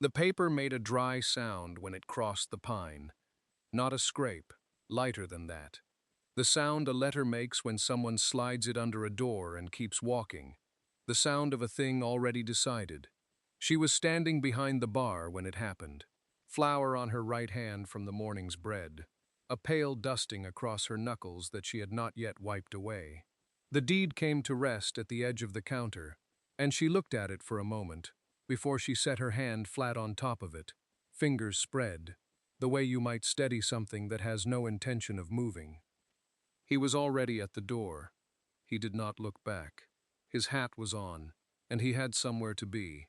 The paper made a dry sound when it crossed the pine. Not a scrape, lighter than that. The sound a letter makes when someone slides it under a door and keeps walking. The sound of a thing already decided. She was standing behind the bar when it happened. Flour on her right hand from the morning's bread. A pale dusting across her knuckles that she had not yet wiped away. The deed came to rest at the edge of the counter, and she looked at it for a moment, before she set her hand flat on top of it, fingers spread, the way you might steady something that has no intention of moving. He was already at the door. He did not look back. His hat was on, and he had somewhere to be.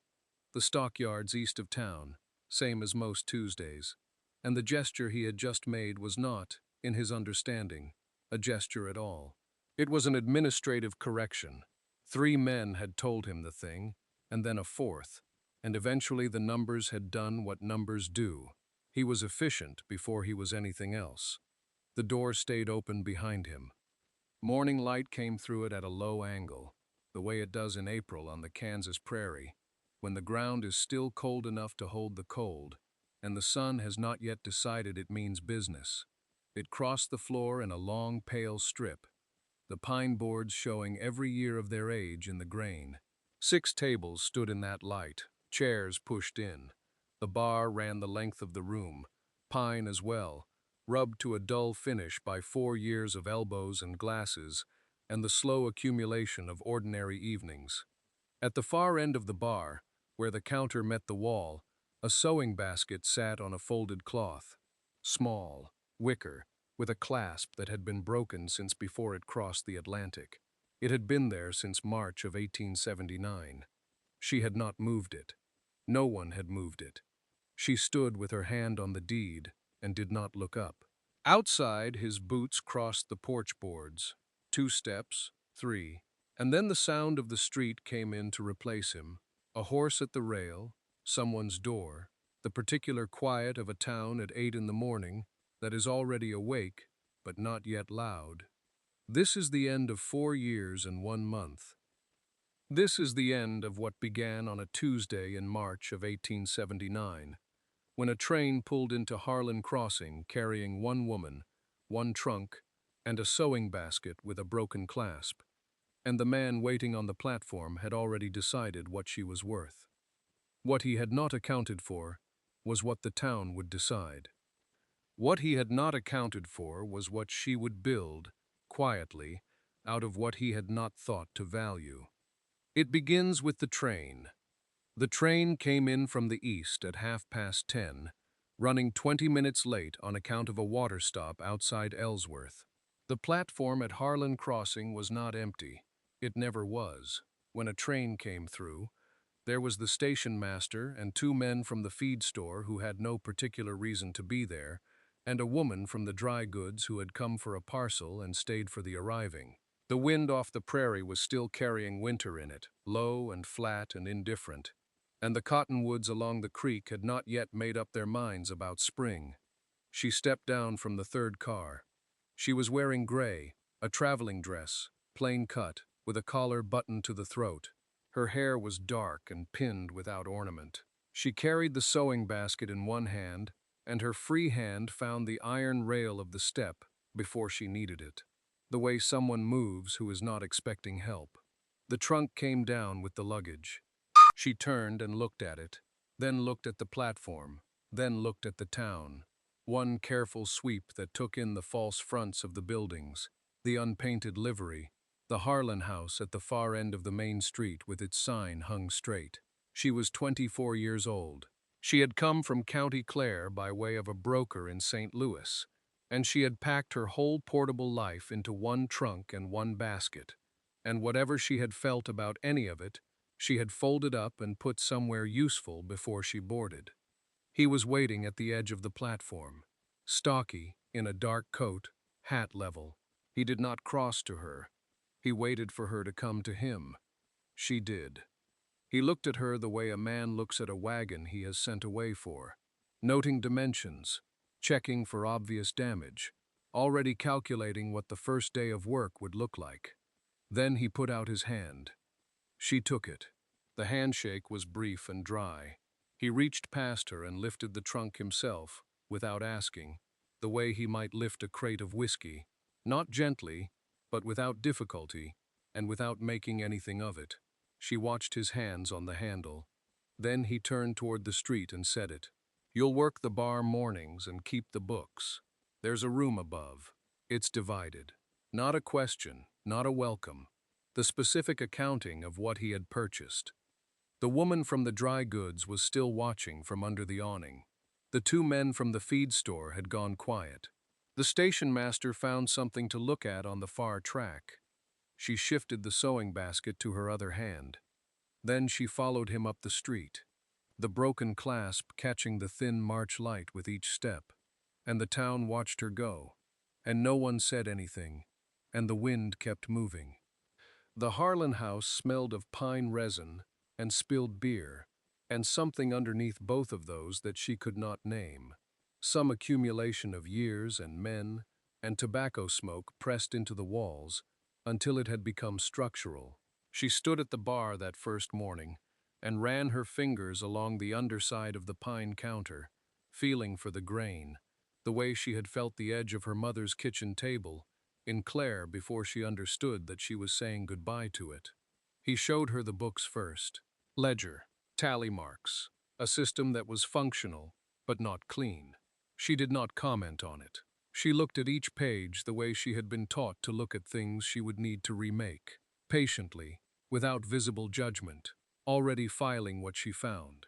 The stockyards east of town, same as most Tuesdays. And the gesture he had just made was not, in his understanding, a gesture at all. It was an administrative correction. 3 men had told him the thing, and then a 4th, and eventually the numbers had done what numbers do. He was efficient before he was anything else. The door stayed open behind him. Morning light came through it at a low angle, the way it does in April on the Kansas prairie, when the ground is still cold enough to hold the cold, and the sun has not yet decided it means business. It crossed the floor in a long, pale strip, the pine boards showing every year of their age in the grain. 6 tables stood in that light, chairs pushed in. The bar ran the length of the room, pine as well, rubbed to a dull finish by 4 years of elbows and glasses and the slow accumulation of ordinary evenings. At the far end of the bar, where the counter met the wall, a sewing basket sat on a folded cloth. Small, wicker, with a clasp that had been broken since before it crossed the Atlantic. It had been there since March of 1879. She had not moved it. No one had moved it. She stood with her hand on the deed and did not look up. Outside, his boots crossed the porch boards. 2 steps, 3, and then the sound of the street came in to replace him. A horse at the rail, someone's door, the particular quiet of a town at 8 in the morning that is already awake but not yet loud. This is the end of 4 years and 1 month. This is the end of what began on a Tuesday in March of 1879, when a train pulled into Harlan Crossing carrying 1 woman, 1 trunk, and a sewing basket with a broken clasp, and the man waiting on the platform had already decided what she was worth. What he had not accounted for was what the town would decide. What he had not accounted for was what she would build, quietly, out of what he had not thought to value. It begins with the train. The train came in from the east at 10:30, running 20 minutes late on account of a water stop outside Ellsworth. The platform at Harlan Crossing was not empty. It never was. When a train came through, there was the station master and 2 men from the feed store who had no particular reason to be there, and a woman from the dry goods who had come for a parcel and stayed for the arriving. The wind off the prairie was still carrying winter in it, low and flat and indifferent, and the cottonwoods along the creek had not yet made up their minds about spring. She stepped down from the 3rd car. She was wearing gray, a traveling dress, plain cut, with a collar buttoned to the throat. Her hair was dark and pinned without ornament. She carried the sewing basket in one hand, and her free hand found the iron rail of the step before she needed it, the way someone moves who is not expecting help. The trunk came down with the luggage. She turned and looked at it, then looked at the platform, then looked at the town. One careful sweep that took in the false fronts of the buildings, the unpainted livery, the Harlan house at the far end of the main street with its sign hung straight. She was 24 years old. She had come from County Clare by way of a broker in St. Louis, and she had packed her whole portable life into 1 trunk and 1 basket, and whatever she had felt about any of it, she had folded up and put somewhere useful before she boarded. He was waiting at the edge of the platform, stocky, in a dark coat, hat level. He did not cross to her. He waited for her to come to him. She did. He looked at her the way a man looks at a wagon he has sent away for, noting dimensions, checking for obvious damage, already calculating what the first day of work would look like. Then he put out his hand. She took it. The handshake was brief and dry. He reached past her and lifted the trunk himself, without asking, the way he might lift a crate of whiskey, not gently, but without difficulty, and without making anything of it. She watched his hands on the handle. Then he turned toward the street and said it. "You'll work the bar mornings and keep the books. There's a room above. It's divided. Not a question, not a welcome. The specific accounting of what he had purchased." The woman from the dry goods was still watching from under the awning. The two men from the feed store had gone quiet. The station master found something to look at on the far track. She shifted the sewing basket to her other hand. Then she followed him up the street, the broken clasp catching the thin March light with each step. And the town watched her go. And no one said anything. And the wind kept moving. The Harlan house smelled of pine resin and spilled beer, and something underneath both of those that she could not name. Some accumulation of years and men and tobacco smoke pressed into the walls until it had become structural. She stood at the bar that first morning and ran her fingers along the underside of the pine counter, feeling for the grain, the way she had felt the edge of her mother's kitchen table in Claire before she understood that she was saying goodbye to it. He showed her the books first. Ledger, tally marks, a system that was functional, but not clean. She did not comment on it. She looked at each page the way she had been taught to look at things she would need to remake, patiently, without visible judgment, already filing what she found.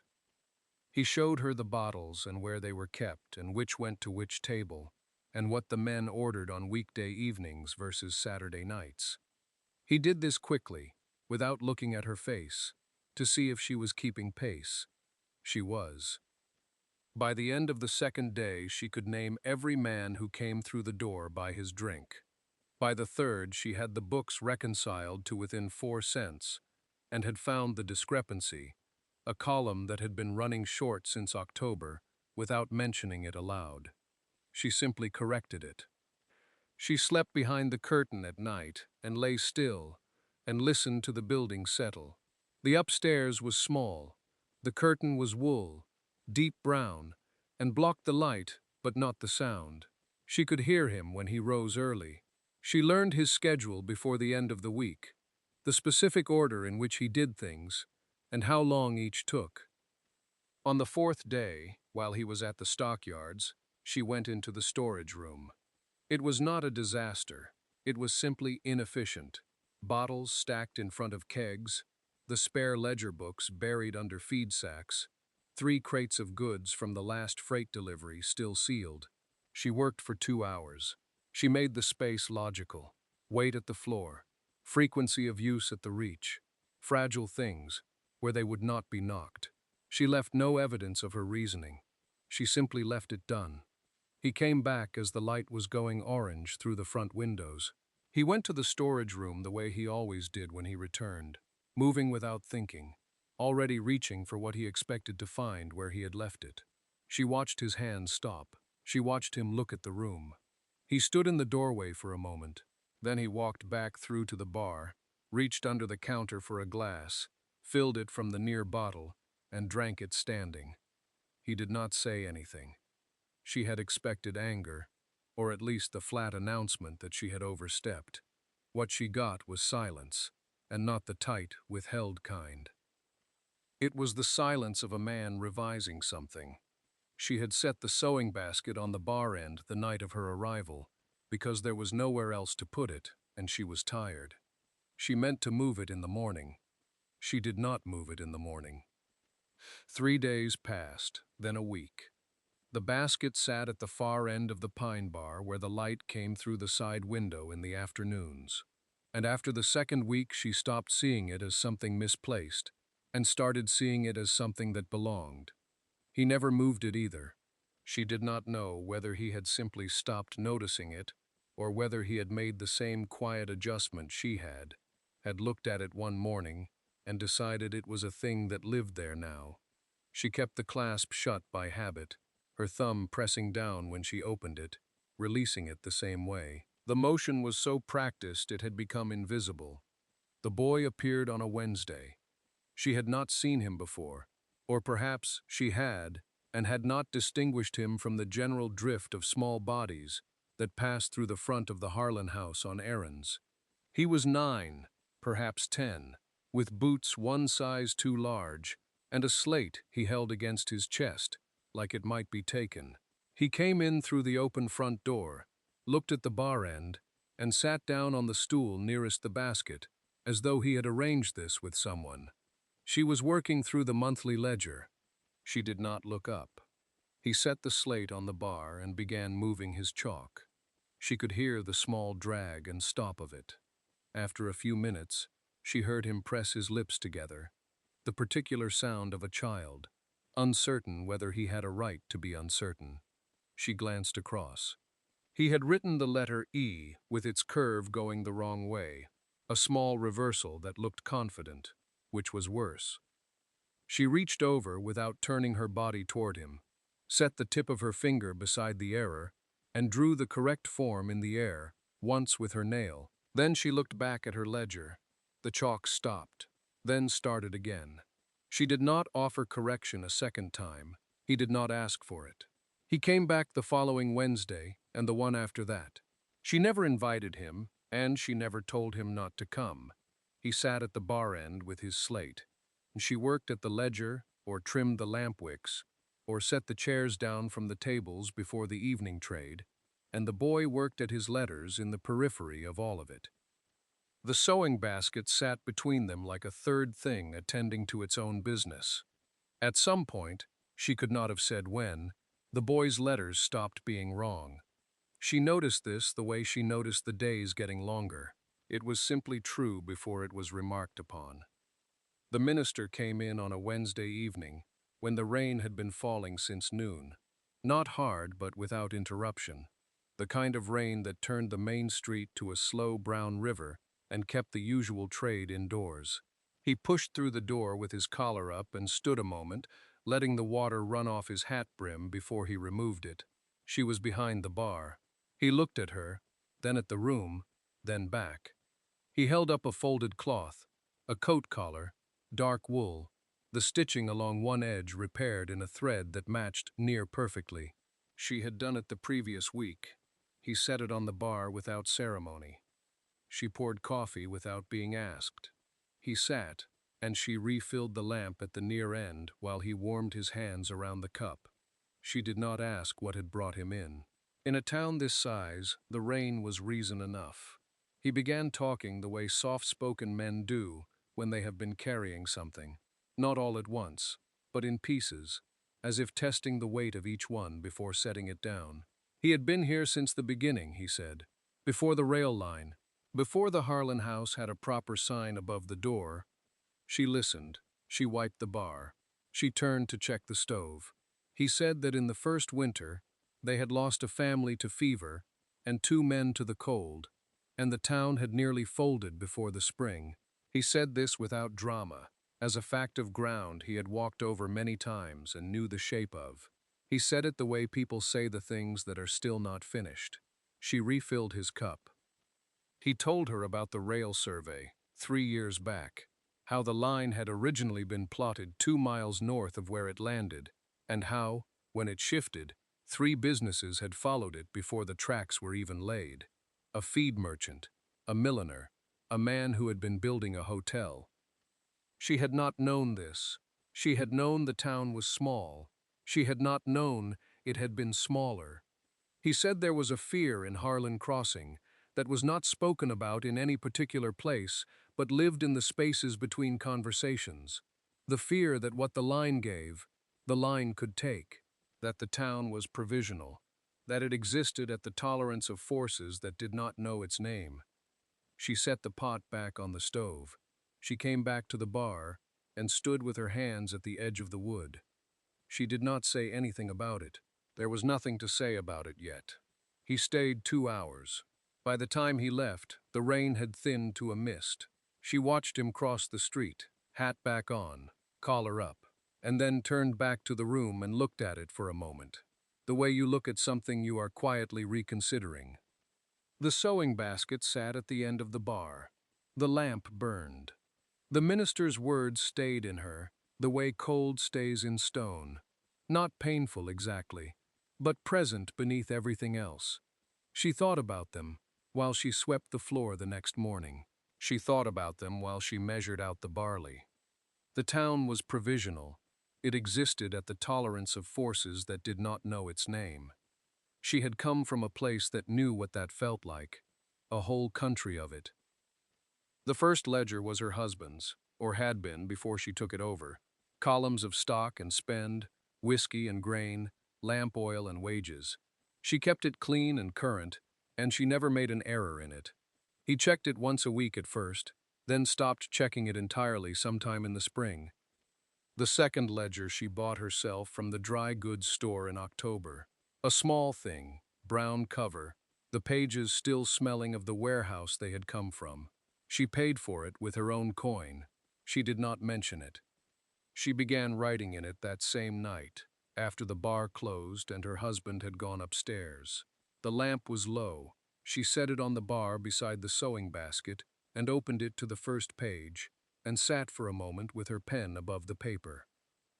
He showed her the bottles and where they were kept and which went to which table, and what the men ordered on weekday evenings versus Saturday nights. He did this quickly, without looking at her face, to see if she was keeping pace. She was. By the end of the second day, she could name every man who came through the door by his drink. By the third, she had the books reconciled to within 4 cents, and had found the discrepancy, a column that had been running short since October, without mentioning it aloud. She simply corrected it. She slept behind the curtain at night and lay still and listened to the building settle. The upstairs was small. The curtain was wool, deep brown, and blocked the light but not the sound. She could hear him when he rose early. She learned his schedule before the end of the week, the specific order in which he did things, and how long each took. On the fourth day, while he was at the stockyards, she went into the storage room. It was not a disaster. It was simply inefficient. Bottles stacked in front of kegs, the spare ledger books buried under feed sacks, 3 crates of goods from the last freight delivery still sealed. She worked for 2 hours. She made the space logical. Weight at the floor, frequency of use at the reach, fragile things where they would not be knocked. She left no evidence of her reasoning. She simply left it done. He came back as the light was going orange through the front windows. He went to the storage room the way he always did when he returned, moving without thinking, already reaching for what he expected to find where he had left it. She watched his hands stop. She watched him look at the room. He stood in the doorway for a moment. Then he walked back through to the bar, reached under the counter for a glass, filled it from the near bottle, and drank it standing. He did not say anything. She had expected anger, or at least the flat announcement that she had overstepped. What she got was silence, and not the tight, withheld kind. It was the silence of a man revising something. She had set the sewing basket on the bar end the night of her arrival, because there was nowhere else to put it, and she was tired. She meant to move it in the morning. She did not move it in the morning. 3 days passed, then a week. The basket sat at the far end of the pine bar where the light came through the side window in the afternoons. And after the second week, she stopped seeing it as something misplaced and started seeing it as something that belonged. He never moved it either. She did not know whether he had simply stopped noticing it or whether he had made the same quiet adjustment she had looked at it one morning and decided it was a thing that lived there now. She kept the clasp shut by habit, her thumb pressing down when she opened it, releasing it the same way. The motion was so practiced it had become invisible. The boy appeared on a Wednesday. She had not seen him before. Or perhaps she had, and had not distinguished him from the general drift of small bodies that passed through the front of the Harlan house on errands. He was 9, perhaps 10, with boots one size too large, and a slate he held against his chest, like it might be taken. He came in through the open front door, looked at the bar end, and sat down on the stool nearest the basket, as though he had arranged this with someone. She was working through the monthly ledger. She did not look up. He set the slate on the bar and began moving his chalk. She could hear the small drag and stop of it. After a few minutes, she heard him press his lips together, the particular sound of a child, uncertain whether he had a right to be uncertain. She glanced across. He had written the letter E with its curve going the wrong way, a small reversal that looked confident, which was worse. She reached over without turning her body toward him, set the tip of her finger beside the error, and drew the correct form in the air, once with her nail. Then she looked back at her ledger. The chalk stopped, then started again. She did not offer correction a second time. He did not ask for it. He came back the following Wednesday, and the one after that. She never invited him, and she never told him not to come. He sat at the bar end with his slate. She worked at the ledger, or trimmed the lamp wicks, or set the chairs down from the tables before the evening trade, and the boy worked at his letters in the periphery of all of it. The sewing basket sat between them like a third thing attending to its own business. At some point, she could not have said when, the boy's letters stopped being wrong. She noticed this the way she noticed the days getting longer. It was simply true before it was remarked upon. The minister came in on a Wednesday evening, when the rain had been falling since noon. Not hard, but without interruption. The kind of rain that turned the main street to a slow brown river and kept the usual trade indoors. He pushed through the door with his collar up and stood a moment, letting the water run off his hat brim before he removed it. She was behind the bar. He looked at her, then at the room, then back. He held up a folded cloth, a coat collar, dark wool, the stitching along one edge repaired in a thread that matched near perfectly. She had done it the previous week. He set it on the bar without ceremony. She poured coffee without being asked. He sat, and she refilled the lamp at the near end while he warmed his hands around the cup. She did not ask what had brought him in. In a town this size, the rain was reason enough. He began talking the way soft-spoken men do when they have been carrying something, not all at once, but in pieces, as if testing the weight of each one before setting it down. He had been here since the beginning, he said, before the rail line, before the Harlan house had a proper sign above the door. She listened. She wiped the bar. She turned to check the stove. He said that in the first winter, they had lost a family to fever and 2 men to the cold, and the town had nearly folded before the spring. He said this without drama, as a fact of ground he had walked over many times and knew the shape of. He said it the way people say the things that are still not finished. She refilled his cup. He told her about the rail survey, 3 years back, how the line had originally been plotted 2 miles north of where it landed, and how, when it shifted, 3 businesses had followed it before the tracks were even laid. A feed merchant, a milliner, a man who had been building a hotel. She had not known this. She had known the town was small. She had not known it had been smaller. He said there was a fear in Harlan Crossing that was not spoken about in any particular place, but lived in the spaces between conversations. The fear that what the line gave, the line could take, that the town was provisional, that it existed at the tolerance of forces that did not know its name. She set the pot back on the stove. She came back to the bar and stood with her hands at the edge of the wood. She did not say anything about it. There was nothing to say about it yet. He stayed 2 hours. By the time he left, the rain had thinned to a mist. She watched him cross the street, hat back on, collar up, and then turned back to the room and looked at it for a moment, the way you look at something you are quietly reconsidering. The sewing basket sat at the end of the bar. The lamp burned. The minister's words stayed in her, the way cold stays in stone. Not painful exactly, but present beneath everything else. She thought about them while she swept the floor the next morning. She thought about them while she measured out the barley. The town was provisional. It existed at the tolerance of forces that did not know its name. She had come from a place that knew what that felt like, a whole country of it. The first ledger was her husband's, or had been before she took it over. Columns of stock and spend, whiskey and grain, lamp oil and wages. She kept it clean and current, and she never made an error in it. He checked it once a week at first, then stopped checking it entirely sometime in the spring. The second ledger she bought herself from the dry goods store in October. A small thing, brown cover, the pages still smelling of the warehouse they had come from. She paid for it with her own coin. She did not mention it. She began writing in it that same night, after the bar closed and her husband had gone upstairs. The lamp was low. She set it on the bar beside the sewing basket and opened it to the first page and sat for a moment with her pen above the paper.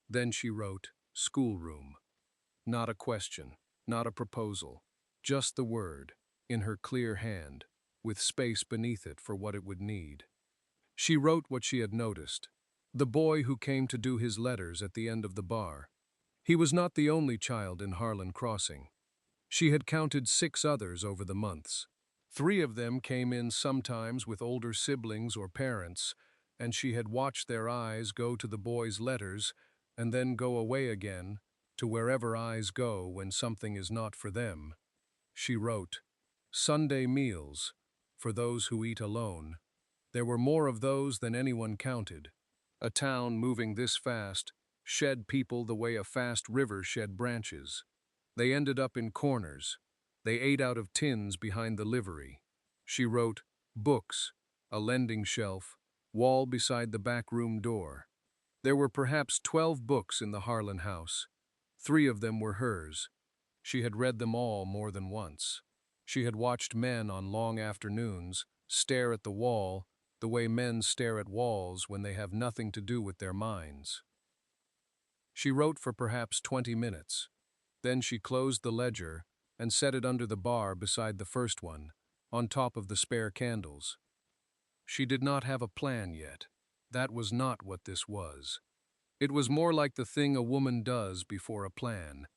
Then she wrote, "Schoolroom." Not a question, not a proposal, just the word, in her clear hand, with space beneath it for what it would need. She wrote what she had noticed. The boy who came to do his letters at the end of the bar. He was not the only child in Harlan Crossing. She had counted 6 others over the months. 3 of them came in sometimes with older siblings or parents, and she had watched their eyes go to the boy's letters and then go away again to wherever eyes go when something is not for them. She wrote, "Sunday meals, for those who eat alone." There were more of those than anyone counted. A town moving this fast shed people the way a fast river shed branches. They ended up in corners. They ate out of tins behind the livery. She wrote, "Books, a lending shelf, wall beside the back room door." There were perhaps 12 books in the Harlan house. 3 of them were hers. She had read them all more than once. She had watched men on long afternoons stare at the wall the way men stare at walls when they have nothing to do with their minds. She wrote for perhaps 20 minutes. Then she closed the ledger and set it under the bar beside the first one, on top of the spare candles. She did not have a plan yet. That was not what this was. It was more like the thing a woman does before a plan,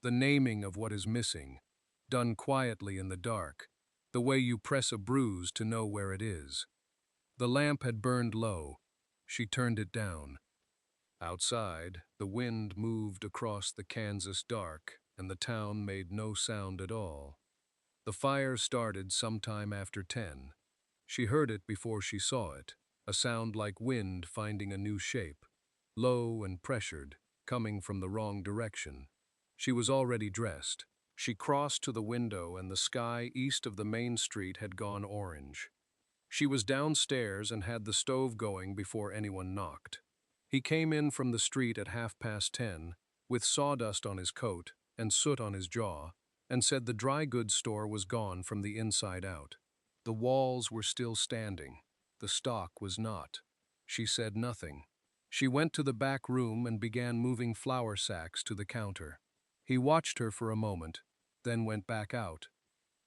the naming of what is missing, done quietly in the dark, the way you press a bruise to know where it is. The lamp had burned low. She turned it down. Outside, the wind moved across the Kansas dark, and the town made no sound at all. The fire started sometime after 10. She heard it before she saw it, a sound like wind finding a new shape, low and pressured, coming from the wrong direction. She was already dressed. She crossed to the window, and the sky east of the main street had gone orange. She was downstairs and had the stove going before anyone knocked. He came in from the street at 10:30, with sawdust on his coat and soot on his jaw, and said the dry goods store was gone from the inside out. The walls were still standing. The stock was not. She said nothing. She went to the back room and began moving flour sacks to the counter. He watched her for a moment, then went back out.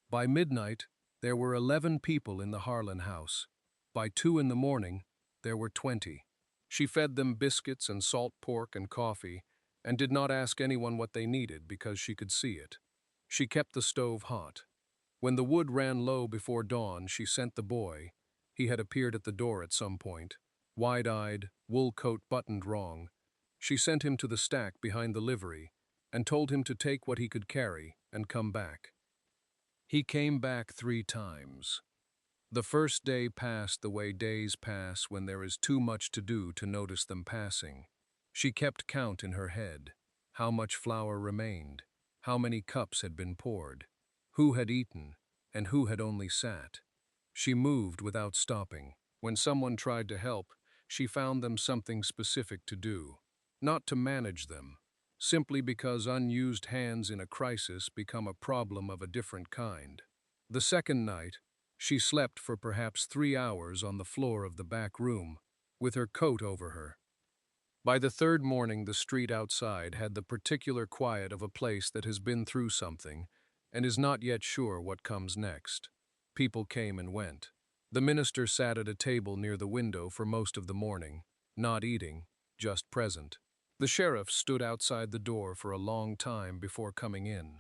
By midnight, there were 11 people in the Harlan house. By 2 in the morning, there were 20. She fed them biscuits and salt pork and coffee, and did not ask anyone what they needed because she could see it. She kept the stove hot. When the wood ran low before dawn, she sent the boy. He had appeared at the door at some point, wide-eyed, wool coat buttoned wrong. She sent him to the stack behind the livery and told him to take what he could carry and come back. He came back 3 times. The first day passed the way days pass when there is too much to do to notice them passing. She kept count in her head, how much flour remained, how many cups had been poured, who had eaten, and who had only sat. She moved without stopping. When someone tried to help, she found them something specific to do, not to manage them, simply because unused hands in a crisis become a problem of a different kind. The second night, she slept for perhaps 3 hours on the floor of the back room, with her coat over her. By the third morning, the street outside had the particular quiet of a place that has been through something and is not yet sure what comes next. People came and went. The minister sat at a table near the window for most of the morning, not eating, just present. The sheriff stood outside the door for a long time before coming in.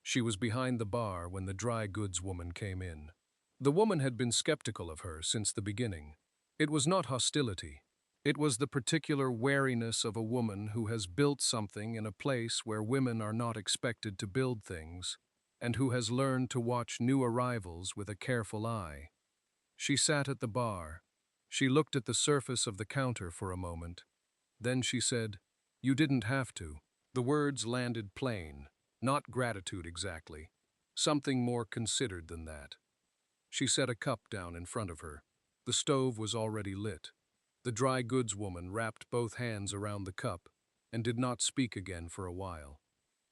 She was behind the bar when the dry goods woman came in. The woman had been skeptical of her since the beginning. It was not hostility. It was the particular wariness of a woman who has built something in a place where women are not expected to build things, and who has learned to watch new arrivals with a careful eye. She sat at the bar. She looked at the surface of the counter for a moment. Then she said, "You didn't have to." The words landed plain, not gratitude exactly, something more considered than that. She set a cup down in front of her. The stove was already lit. The dry goods woman wrapped both hands around the cup and did not speak again for a while.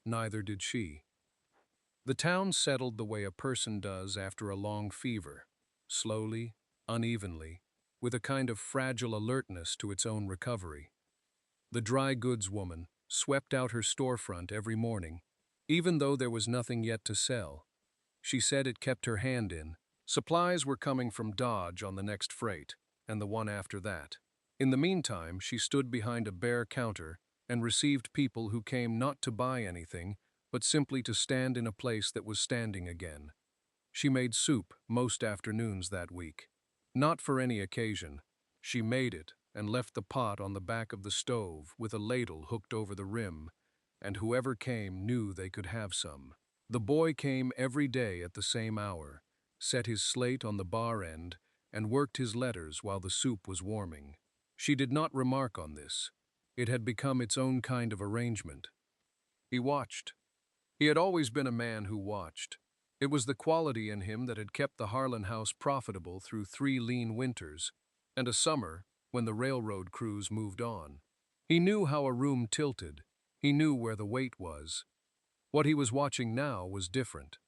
Neither did she. The town settled the way a person does after a long fever, slowly, unevenly, with a kind of fragile alertness to its own recovery. The dry goods woman swept out her storefront every morning, even though there was nothing yet to sell. She said it kept her hand in. Supplies were coming from Dodge on the next freight, and the one after that. In the meantime, she stood behind a bare counter and received people who came not to buy anything, but simply to stand in a place that was standing again. She made soup most afternoons that week. Not for any occasion. She made it and left the pot on the back of the stove with a ladle hooked over the rim, and whoever came knew they could have some. The boy came every day at the same hour, set his slate on the bar end, and worked his letters while the soup was warming. She did not remark on this. It had become its own kind of arrangement. He watched. He had always been a man who watched. It was the quality in him that had kept the Harlan house profitable through 3 lean winters and a summer when the railroad crews moved on. He knew how a room tilted. He knew where the weight was. What he was watching now was different.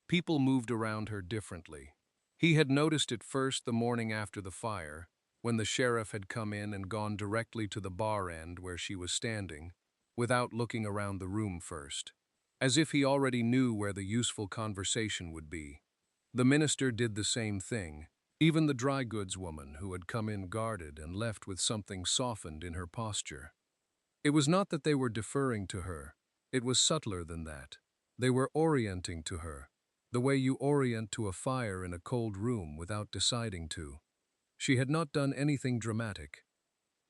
People moved around her differently. He had noticed it first the morning after the fire, when the sheriff had come in and gone directly to the bar end where she was standing, without looking around the room first, as if he already knew where the useful conversation would be. The minister did the same thing. Even the dry goods woman who had come in guarded and left with something softened in her posture. It was not that they were deferring to her. It was subtler than that. They were orienting to her, the way you orient to a fire in a cold room without deciding to. She had not done anything dramatic.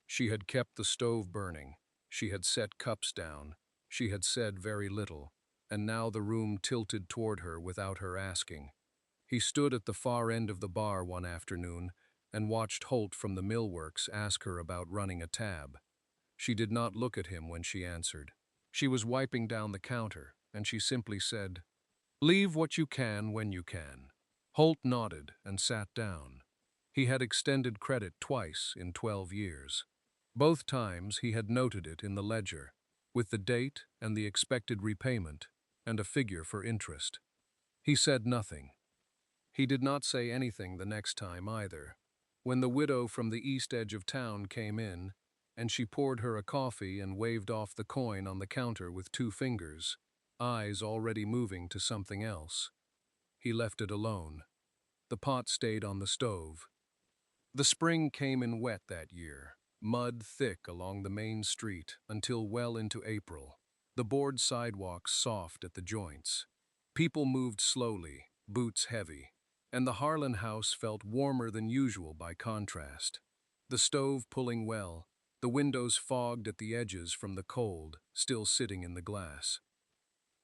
She had kept the stove burning. She had set cups down. She had said very little, and now the room tilted toward her without her asking. He stood at the far end of the bar one afternoon and watched Holt from the millworks ask her about running a tab. She did not look at him when she answered. She was wiping down the counter, and she simply said, "Leave what you can when you can." Holt nodded and sat down. He had extended credit twice in 12 years. Both times he had noted it in the ledger, with the date and the expected repayment, and a figure for interest. He said nothing. He did not say anything the next time either. When the widow from the east edge of town came in, and she poured her a coffee and waved off the coin on the counter with 2 fingers, eyes already moving to something else. He left it alone. The pot stayed on the stove. The spring came in wet that year, mud thick along the main street until well into April, the board sidewalks soft at the joints. People moved slowly, boots heavy, and the Harlan house felt warmer than usual by contrast. The stove pulling well, the windows fogged at the edges from the cold, still sitting in the glass.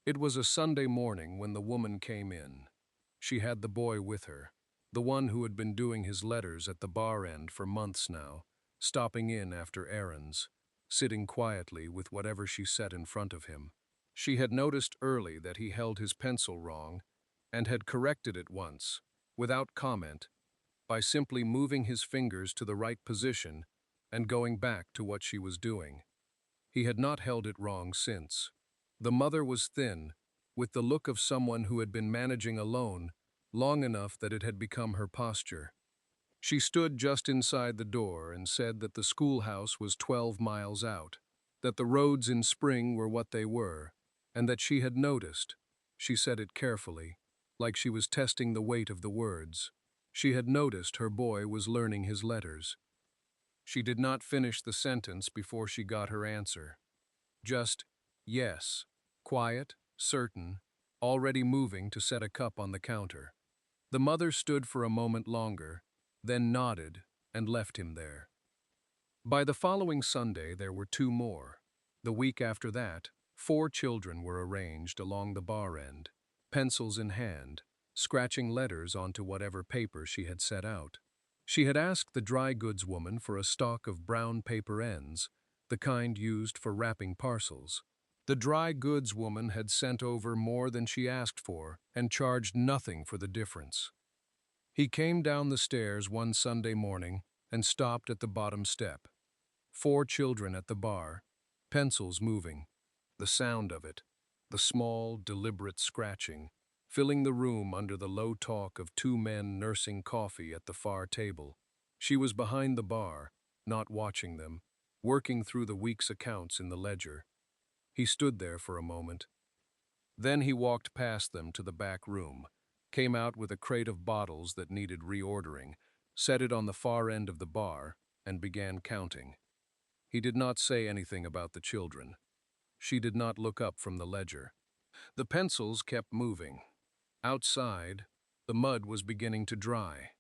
It was a Sunday morning when the woman came in. She had the boy with her, the one who had been doing his letters at the bar end for months now, stopping in after errands, sitting quietly with whatever she set in front of him. She had noticed early that he held his pencil wrong and had corrected it once, without comment, by simply moving his fingers to the right position and going back to what she was doing. He had not held it wrong since. The mother was thin, with the look of someone who had been managing alone long enough that it had become her posture. She stood just inside the door and said that the schoolhouse was 12 miles out, that the roads in spring were what they were, and that she had noticed. She said it carefully, like she was testing the weight of the words. She had noticed her boy was learning his letters. She did not finish the sentence before she got her answer. Just, yes, quiet, certain, already moving to set a cup on the counter. The mother stood for a moment longer, then nodded and left him there. By the following Sunday, there were two more. The week after that, 4 children were arranged along the bar end, pencils in hand, scratching letters onto whatever paper she had set out. She had asked the dry goods woman for a stock of brown paper ends, the kind used for wrapping parcels. The dry goods woman had sent over more than she asked for and charged nothing for the difference. He came down the stairs one Sunday morning and stopped at the bottom step. 4 children at the bar, pencils moving, the sound of it, the small, deliberate scratching, filling the room under the low talk of 2 men nursing coffee at the far table. She was behind the bar, not watching them, working through the week's accounts in the ledger. He stood there for a moment. Then he walked past them to the back room, came out with a crate of bottles that needed reordering, set it on the far end of the bar, and began counting. He did not say anything about the children. She did not look up from the ledger. The pencils kept moving. Outside, the mud was beginning to dry.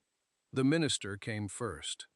The minister came first.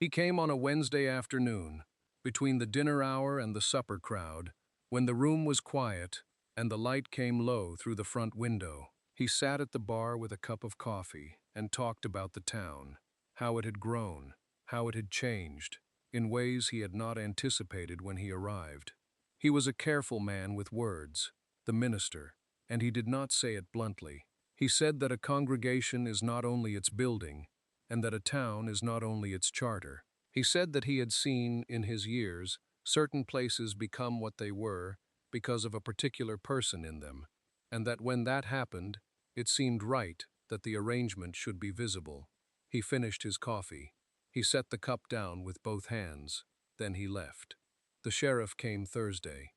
He came on a Wednesday afternoon, between the dinner hour and the supper crowd, when the room was quiet and the light came low through the front window. He sat at the bar with a cup of coffee and talked about the town, how it had grown, how it had changed, in ways he had not anticipated when he arrived. He was a careful man with words, the minister, and he did not say it bluntly. He said that a congregation is not only its building, and that a town is not only its charter. He said that he had seen, in his years, certain places become what they were because of a particular person in them, and that when that happened, it seemed right that the arrangement should be visible. He finished his coffee. He set the cup down with both hands. Then he left. The sheriff came Thursday.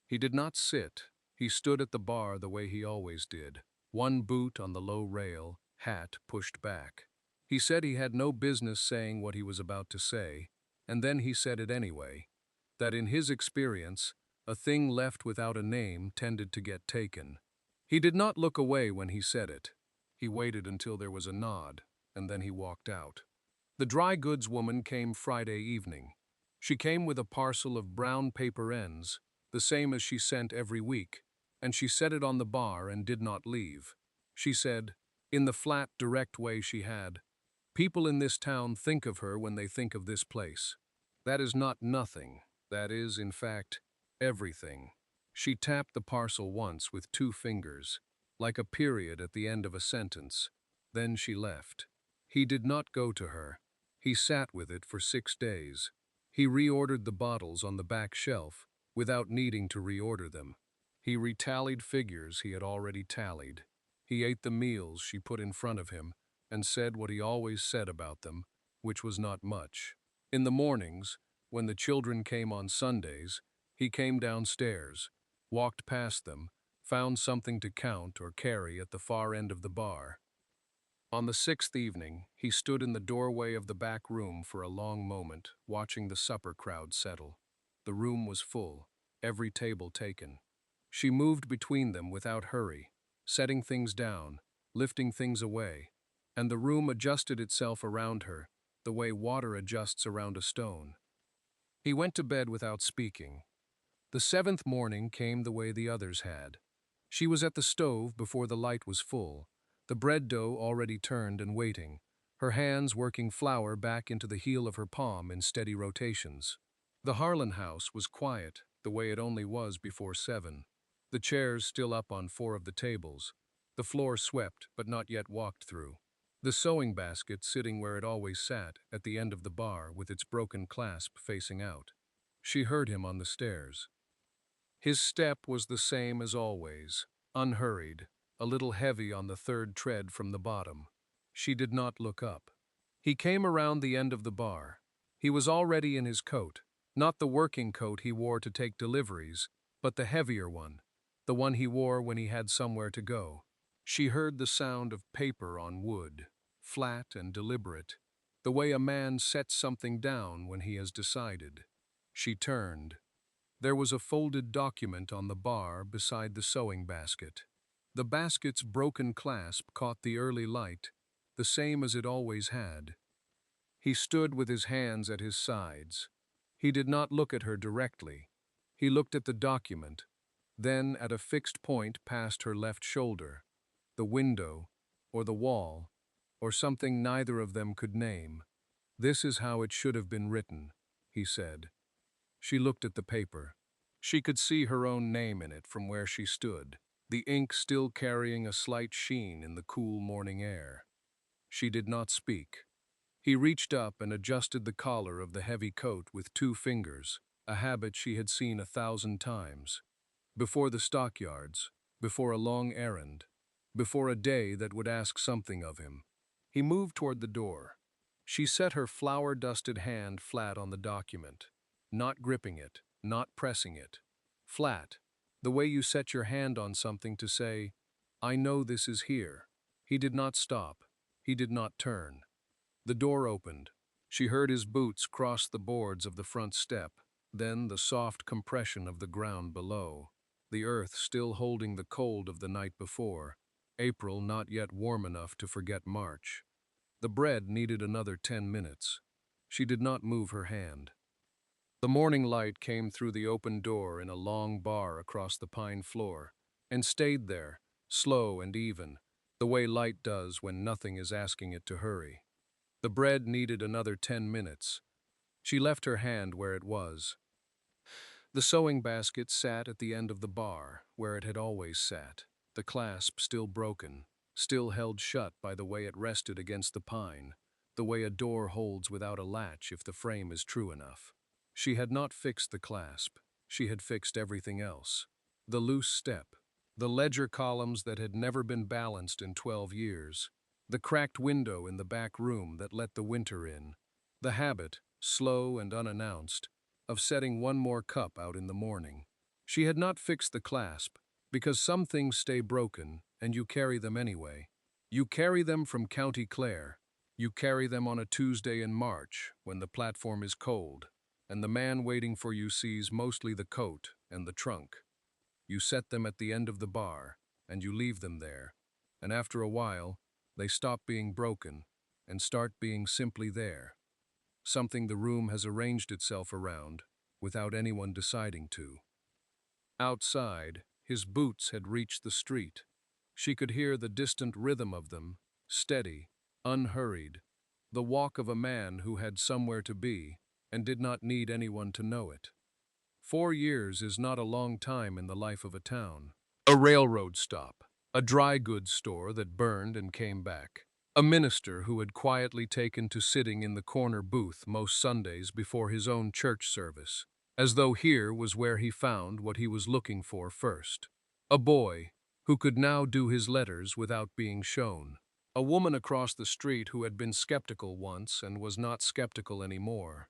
He did not sit. He stood at the bar the way he always did, one boot on the low rail, hat pushed back. He said he had no business saying what he was about to say, and then he said it anyway, that in his experience, a thing left without a name tended to get taken. He did not look away when he said it. He waited until there was a nod, and then he walked out. The dry goods woman came Friday evening. She came with a parcel of brown paper ends, the same as she sent every week, and she set it on the bar and did not leave. She said, in the flat, direct way she had, "People in this town think of her when they think of this place. That is not nothing. That is, in fact, everything." She tapped the parcel once with 2 fingers, like a period at the end of a sentence. Then she left. He did not go to her. He sat with it for 6 days. He reordered the bottles on the back shelf without needing to reorder them. He retallied figures he had already tallied. He ate the meals she put in front of him and said what he always said about them, which was not much. In the mornings, when the children came on Sundays, he came downstairs, walked past them, found something to count or carry at the far end of the bar. On the 6th evening, he stood in the doorway of the back room for a long moment, watching the supper crowd settle. The room was full, every table taken. She moved between them without hurry, setting things down, lifting things away, and the room adjusted itself around her, the way water adjusts around a stone. He went to bed without speaking. The 7th morning came the way the others had. She was at the stove before the light was full, the bread dough already turned and waiting, her hands working flour back into the heel of her palm in steady rotations. The Harlan house was quiet, the way it only was before 7. The chairs still up on 4 of the tables, the floor swept but not yet walked through. The sewing basket sitting where it always sat, at the end of the bar with its broken clasp facing out. She heard him on the stairs. His step was the same as always, unhurried, a little heavy on the 3rd tread from the bottom. She did not look up. He came around the end of the bar. He was already in his coat, not the working coat he wore to take deliveries, but the heavier one, the one he wore when he had somewhere to go. She heard the sound of paper on wood, flat and deliberate, the way a man sets something down when he has decided. She turned. There was a folded document on the bar beside the sewing basket. The basket's broken clasp caught the early light, the same as it always had. He stood with his hands at his sides. He did not look at her directly. He looked at the document, then at a fixed point past her left shoulder, the window, or the wall, or something neither of them could name. "This is how it should have been written," he said. She looked at the paper. She could see her own name in it from where she stood, the ink still carrying a slight sheen in the cool morning air. She did not speak. He reached up and adjusted the collar of the heavy coat with 2 fingers, a habit she had seen 1,000 times. Before the stockyards, before a long errand, before a day that would ask something of him. He moved toward the door. She set her flour-dusted hand flat on the document, not gripping it, not pressing it. Flat, the way you set your hand on something to say, "I know this is here." He did not stop. He did not turn. The door opened. She heard his boots cross the boards of the front step, then the soft compression of the ground below, the earth still holding the cold of the night before, April not yet warm enough to forget March. The bread needed another 10 minutes. She did not move her hand. The morning light came through the open door in a long bar across the pine floor, and stayed there, slow and even, the way light does when nothing is asking it to hurry. The bread needed another 10 minutes. She left her hand where it was. The sewing basket sat at the end of the bar, where it had always sat, the clasp still broken, still held shut by the way it rested against the pine, the way a door holds without a latch if the frame is true enough. She had not fixed the clasp. She had fixed everything else. The loose step, the ledger columns that had never been balanced in 12 years, the cracked window in the back room that let the winter in, the habit, slow and unannounced, of setting one more cup out in the morning. She had not fixed the clasp, because some things stay broken, and you carry them anyway. You carry them from County Clare. You carry them on a Tuesday in March, when the platform is cold, and the man waiting for you sees mostly the coat and the trunk. You set them at the end of the bar, and you leave them there, and after a while, they stop being broken and start being simply there. Something the room has arranged itself around, without anyone deciding to. Outside, his boots had reached the street. She could hear the distant rhythm of them, steady, unhurried, the walk of a man who had somewhere to be and did not need anyone to know it. 4 years is not a long time in the life of a town. A railroad stop, a dry goods store that burned and came back, a minister who had quietly taken to sitting in the corner booth most Sundays before his own church service, as though here was where he found what he was looking for first. A boy who could now do his letters without being shown. A woman across the street who had been skeptical once and was not skeptical anymore.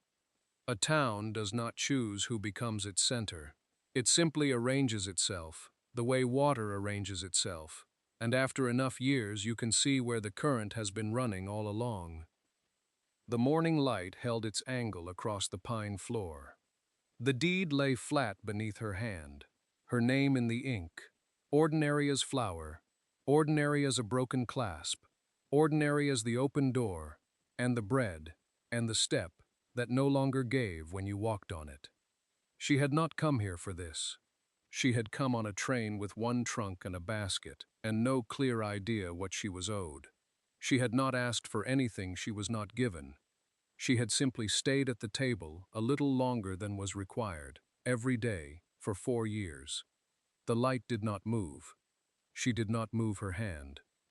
A town does not choose who becomes its center. It simply arranges itself, the way water arranges itself, and after enough years you can see where the current has been running all along. The morning light held its angle across the pine floor. The deed lay flat beneath her hand, her name in the ink, ordinary as flour, ordinary as a broken clasp, ordinary as the open door, and the bread, and the step that no longer gave when you walked on it. She had not come here for this. She had come on a train with one trunk and a basket, and no clear idea what she was owed. She had not asked for anything she was not given. She had simply stayed at the table a little longer than was required, every day, for 4 years. The light did not move. She did not move her hand.